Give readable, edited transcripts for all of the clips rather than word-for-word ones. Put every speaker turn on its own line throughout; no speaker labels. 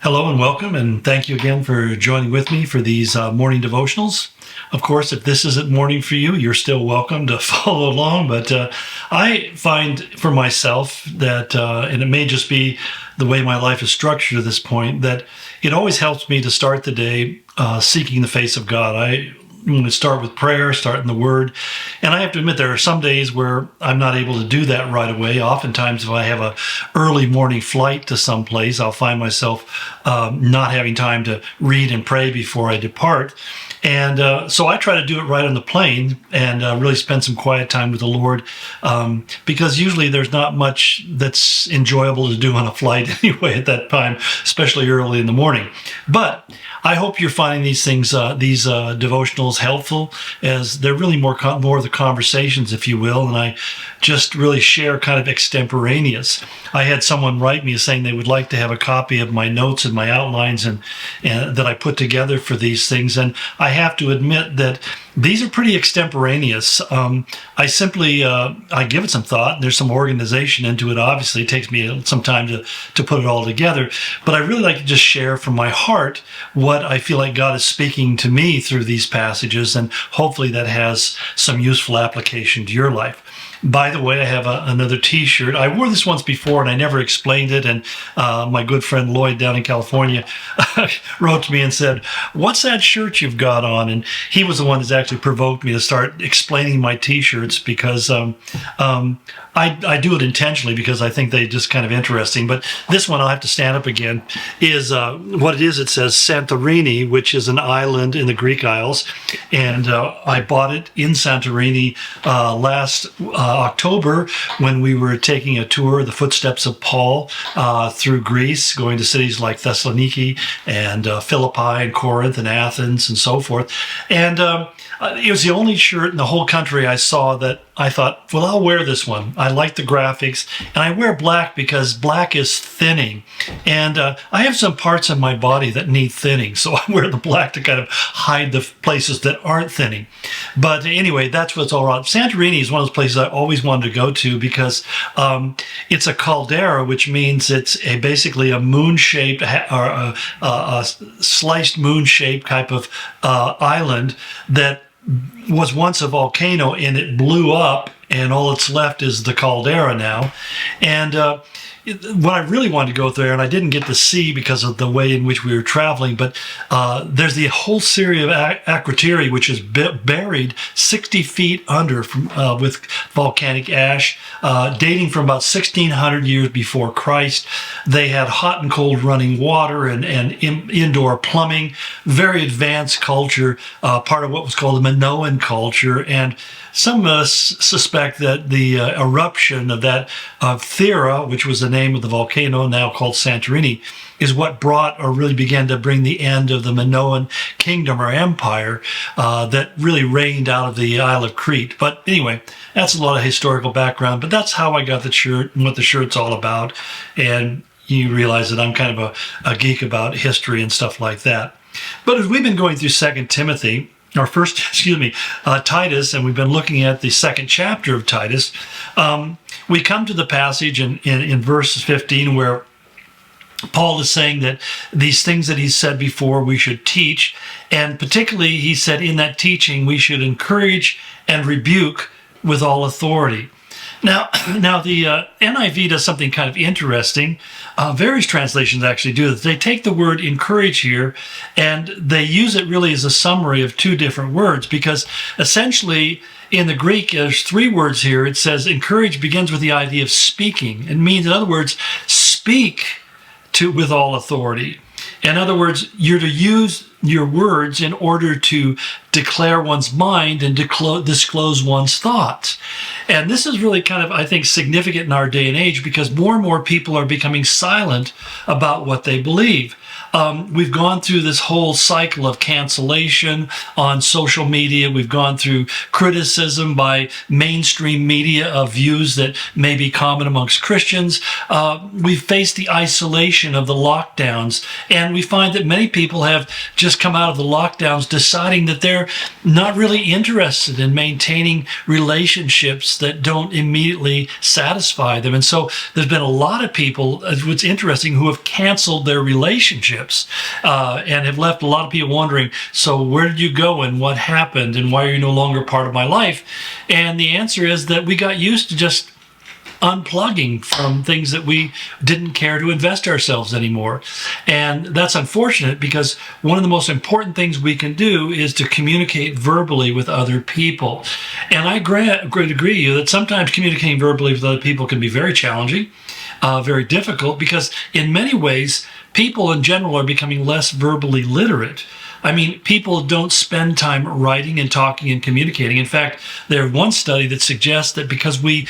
Hello and welcome, and thank you again for joining with me for these morning devotionals. Of course, if this isn't morning for you, you're still welcome to follow along, but I find for myself that, and it may just be the way my life is structured at this point, that it always helps me to start the day seeking the face of God. I'm going to start with prayer, start in the Word. And I have to admit, there are some days where I'm not able to do that right away. Oftentimes, if I have a early morning flight to some place, I'll find myself not having time to read and pray before I depart. And so I try to do it right on the plane and really spend some quiet time with the Lord, because usually there's not much that's enjoyable to do on a flight anyway at that time, especially early in the morning. But I hope you're finding these things, these devotionals helpful, as they're really more of the conversations, if you will, and I just really share kind of extemporaneous. I had someone write me saying they would like to have a copy of my notes and my outlines and that I put together for these things, and I have to admit that these are pretty extemporaneous. I simply I give it some thought, and there's some organization into it. Obviously, it takes me some time to put it all together, but I really like to just share from my heart what I feel like God is speaking to me through these passages, and hopefully that has some useful application to your life. By the way, I have another T-shirt. I wore this once before, and I never explained it. And my good friend Lloyd down in California wrote to me and said, "What's that shirt you've got on?" And he was the one that's actually provoked me to start explaining my T-shirts, because I do it intentionally because I think they just kind of interesting. But this one, I'll have to stand up again, is what it is. It says Santorini, which is an island in the Greek Isles. And I bought it in Santorini last October, when we were taking a tour, the footsteps of Paul, through Greece, going to cities like Thessaloniki and Philippi and Corinth and Athens and so forth. And it was the only shirt in the whole country I saw that I thought, well, I'll wear this one. I like the graphics, and I wear black because black is thinning. And I have some parts of my body that need thinning, so I wear the black to kind of hide the places that aren't thinning. But anyway, that's what's all right. Santorini is one of those places I always wanted to go to, because it's a caldera, which means it's basically a moon-shaped or a sliced moon-shaped type of island that was once a volcano, and it blew up, and all that's left is the caldera now. And what I really wanted to go there, and I didn't get to see because of the way in which we were traveling, but there's the whole series of acrotiri, which is buried 60 feet under with volcanic ash, dating from about 1600 years before Christ. They had hot and cold running water and indoor plumbing, very advanced culture, part of what was called the Minoan culture. And some of us suspect that the eruption of that Thera, which was the name of the volcano now called Santorini, is what brought or really began to bring the end of the Minoan kingdom or empire that really reigned out of the Isle of Crete. But anyway, that's a lot of historical background, but that's how I got the shirt and what the shirt's all about. And you realize that I'm kind of a geek about history and stuff like that. But as we've been going through Titus, and we've been looking at the second chapter of Titus, we come to the passage in verse 15 where Paul is saying that these things that he said before we should teach, and particularly he said in that teaching we should encourage and rebuke with all authority. Now the NIV does something kind of interesting. Various translations actually do this. They take the word encourage here, and they use it really as a summary of two different words, because essentially in the Greek, there's three words here. It says encourage begins with the idea of speaking. It means, in other words, speak with all authority. In other words, you're to use your words in order to declare one's mind and disclose one's thoughts. And this is really kind of, I think, significant in our day and age, because more and more people are becoming silent about what they believe. We've gone through this whole cycle of cancellation on social media. We've gone through criticism by mainstream media of views that may be common amongst Christians. We've faced the isolation of the lockdowns, and we find that many people have just come out of the lockdowns deciding that they're not really interested in maintaining relationships that don't immediately satisfy them. And so there's been a lot of people, what's interesting, who have canceled their relationships relationships, and have left a lot of people wondering, so where did you go and what happened and why are you no longer part of my life? And the answer is that we got used to just unplugging from things that we didn't care to invest ourselves anymore. And that's unfortunate, because one of the most important things we can do is to communicate verbally with other people. And I agree with you that sometimes communicating verbally with other people can be very challenging, very difficult, because in many ways, people in general are becoming less verbally literate. I mean, people don't spend time writing and talking and communicating. In fact, there's one study that suggests that because we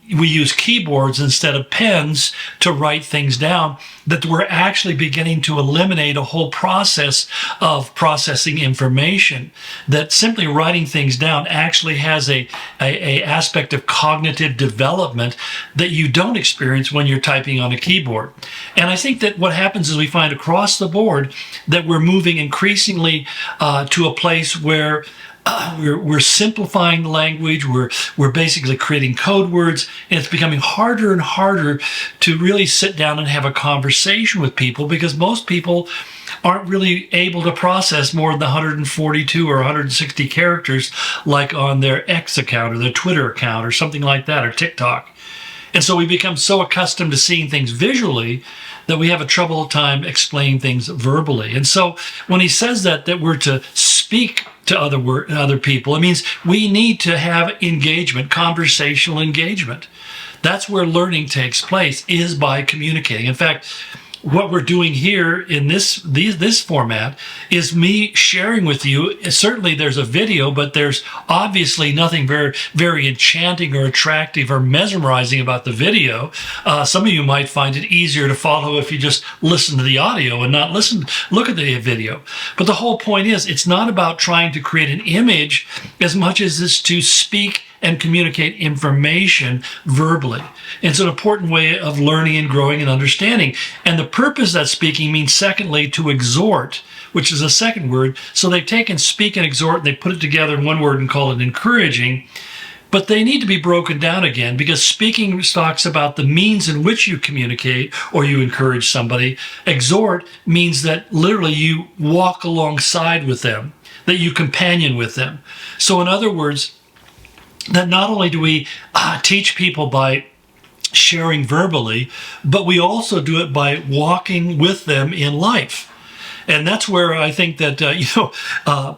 use keyboards instead of pens to write things down, that we're actually beginning to eliminate a whole process of processing information. That simply writing things down actually has a aspect of cognitive development that you don't experience when you're typing on a keyboard. And I think that what happens is we find across the board that we're moving increasingly to a place where we're simplifying the language. We're basically creating code words, and it's becoming harder and harder to really sit down and have a conversation with people, because most people aren't really able to process more than 142 or 160 characters like on their X account or their Twitter account or something like that, or TikTok. And so we become so accustomed to seeing things visually that we have a trouble time explaining things verbally. And so when he says that we're to speak to other people, it means we need to have engagement, conversational engagement. That's where learning takes place, is by communicating. In fact, what we're doing here in this format is me sharing with you. Certainly there's a video, but there's obviously nothing very, very enchanting or attractive or mesmerizing about the video. Some of you might find it easier to follow if you just listen to the audio and not look at the video. But the whole point is, it's not about trying to create an image as much as it's to speak and communicate information verbally. It's an important way of learning and growing and understanding. And the purpose of that speaking means, secondly, to exhort, which is a second word. So they've taken speak and exhort, and they put it together in one word and call it encouraging. But they need to be broken down again, because speaking talks about the means in which you communicate or you encourage somebody. Exhort means that literally you walk alongside with them, that you companion with them. So in other words, that not only do we teach people by sharing verbally, but we also do it by walking with them in life. And that's where I think that,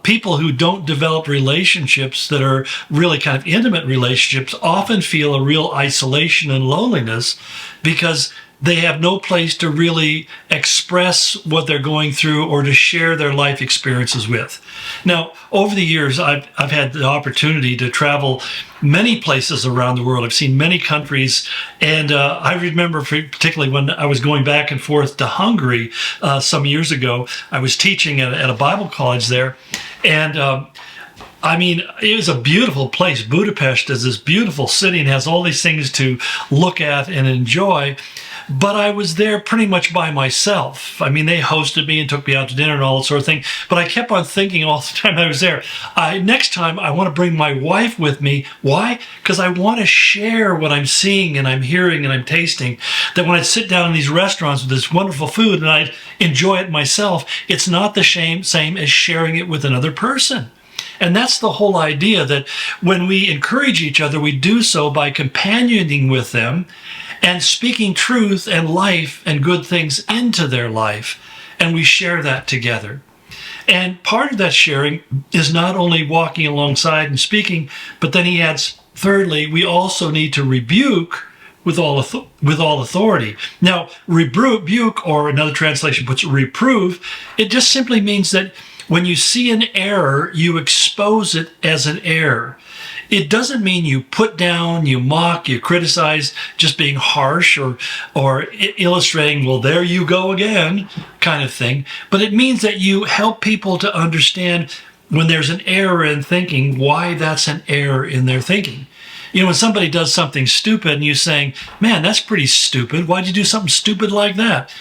people who don't develop relationships that are really kind of intimate relationships often feel a real isolation and loneliness, because they have no place to really express what they're going through or to share their life experiences with. Now, over the years, I've had the opportunity to travel many places around the world. I've seen many countries, and I remember particularly when I was going back and forth to Hungary some years ago. I was teaching at a Bible college there, and I mean, it was a beautiful place. Budapest is this beautiful city and has all these things to look at and enjoy. But I was there pretty much by myself. I mean, they hosted me and took me out to dinner and all that sort of thing. But I kept on thinking all the time I was there, next time I want to bring my wife with me. Why? Because I want to share what I'm seeing and I'm hearing and I'm tasting. That when I sit down in these restaurants with this wonderful food and I enjoy it myself, it's not the same as sharing it with another person. And that's the whole idea, that when we encourage each other, we do so by companioning with them and speaking truth and life and good things into their life. And we share that together. And part of that sharing is not only walking alongside and speaking, but then he adds, thirdly, we also need to rebuke with all authority. Now, rebuke, or another translation puts reprove, it just simply means that when you see an error, you expose it as an error. It doesn't mean you put down, you mock, you criticize, just being harsh or illustrating, well, there you go again, kind of thing. But it means that you help people to understand when there's an error in thinking, why that's an error in their thinking. You know, when somebody does something stupid and you're saying, man, that's pretty stupid. Why'd you do something stupid like that?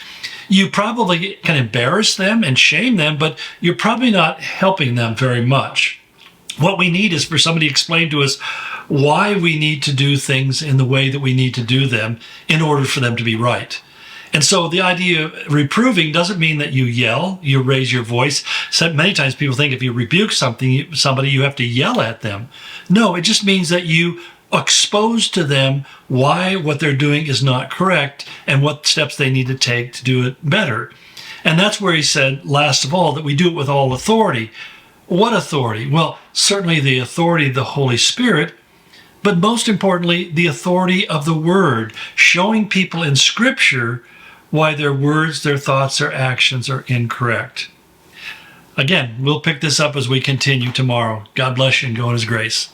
You probably can embarrass them and shame them, but you're probably not helping them very much. What we need is for somebody to explain to us why we need to do things in the way that we need to do them in order for them to be right. And so the idea of reproving doesn't mean that you yell, you raise your voice. So many times people think if you rebuke somebody, you have to yell at them. No, it just means that you expose to them why what they're doing is not correct and what steps they need to take to do it better. And that's where he said, last of all, that we do it with all authority. What authority? Well, certainly the authority of the Holy Spirit, but most importantly, the authority of the Word, showing people in Scripture why their words, their thoughts, their actions are incorrect. Again, we'll pick this up as we continue tomorrow. God bless you and go in His grace.